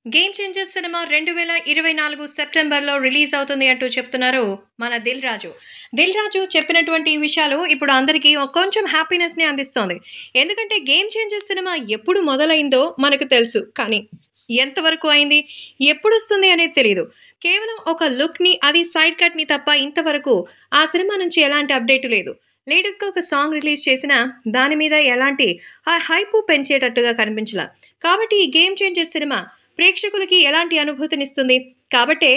Game changer cinema 2024 సెప్టెంబర్‌లో release అవుతుంది అంటూ చెప్తున్నారు మన 'దిల్ రాజు'. 'దిల్ రాజు' చెప్పినటువంటి ఈ విషయాలు ఇప్పుడు అందరికీ కొంచెం హ్యాపీనెస్‌ని అందిస్తోంది. ఎందుకంటే 'గేమ్ చేంజర్' సినిమా ఎప్పుడు మొదలైందో మనకు తెలుసు. కానీ ఎంతవరకు అయింది? ఎప్పుడొస్తుంది అనేది తెలీదు. కేవలం ఒక లుక్‌ని అది సైడ్ కట్‌ని తప్ప ఇంతవరకు ఆ సినిమా నుంచి ఎలాంటి అప్డేట్ లేదు. లేటెస్ట్‌గా ఒక సాంగ్ రిలీజ్ చేసినా దాని మీద ఎలాంటి హైపు పెంచేటట్టుగా కనిపించలా. కాబట్టి ఈ 'గేమ్ చేంజర్' సినిమా ప్రేక్షకులకి ఎలాంటి అనుభూతినిస్తుంది? కాబట్టే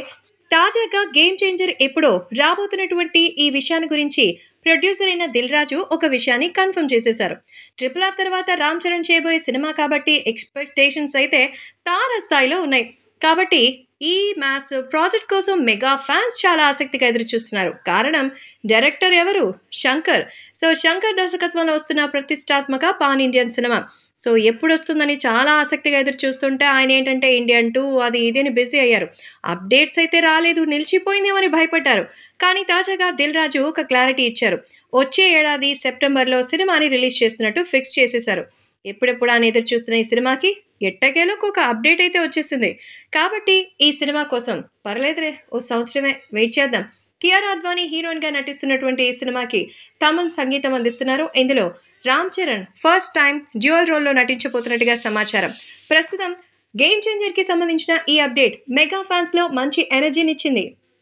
తాజాగా 'గేమ్ చేంజర్' ఎప్పుడో రాబోతున్నటువంటి ఈ విషయాన్ని గురించి ప్రొడ్యూసర్ అయిన 'దిల్ రాజు' ఒక విషయాన్ని కన్ఫర్మ్ చేసేశారు. 'ట్రిపుల్ ఆర్' తర్వాత 'రామ్ చరణ్' చేయబోయే సినిమా కాబట్టి ఎక్స్‌పెక్టేషన్స్ అయితే తారాస్థాయిలో ఉన్నాయి. కాబట్టి ఈ మాస్ ప్రాజెక్ట్ కోసం మెగా ఫ్యాన్స్ చాలా ఆసక్తిగా ఎదురుచూస్తున్నారు. కారణం డైరెక్టర్ ఎవరు? 'శంకర్'. సో 'శంకర్' దర్శకత్వంలో వస్తున్న ప్రతిష్టాత్మక పాన్ ఇండియన్ సినిమా. సో ఎప్పుడొస్తుందని చాలా ఆసక్తిగా ఎదురు చూస్తుంటే ఆయనేంటంటే 'ఇండియన్ 2' అది ఇది అని బిజీ అయ్యారు. అప్డేట్స్ అయితే రాలేదు, నిలిచిపోయిందేమో అని భయపడ్డారు. కానీ తాజాగా 'దిల్ రాజు' ఒక క్లారిటీ ఇచ్చారు. వచ్చే ఏడాది సెప్టెంబర్‌లో సినిమాని రిలీజ్ చేస్తున్నట్టు ఫిక్స్ చేసేశారు. ఎప్పుడెప్పుడా అని ఎదురు చూస్తున్న ఈ సినిమాకి ఎట్టకేలకు ఒక అప్డేట్ అయితే వచ్చేసింది. కాబట్టి ఈ సినిమా కోసం పర్లేదులే ఓ సంవత్సరమే వెయిట్ చేద్దాం. కియారా అద్వానీ హీరోయిన్‌గా నటిస్తున్నటువంటి ఈ సినిమాకి తమన్ సంగీతం అందిస్తున్నారు. ఇందులో Ram Charan first time dual రోల్‌లో నటించబోతున్నట్టుగా సమాచారం. ప్రస్తుతం 'గేమ్ చేంజర్‌కి' సంబంధించిన ఈ అప్డేట్ మెగా ఫ్యాన్స్‌లో మంచి ఎనర్జీనిచ్చింది.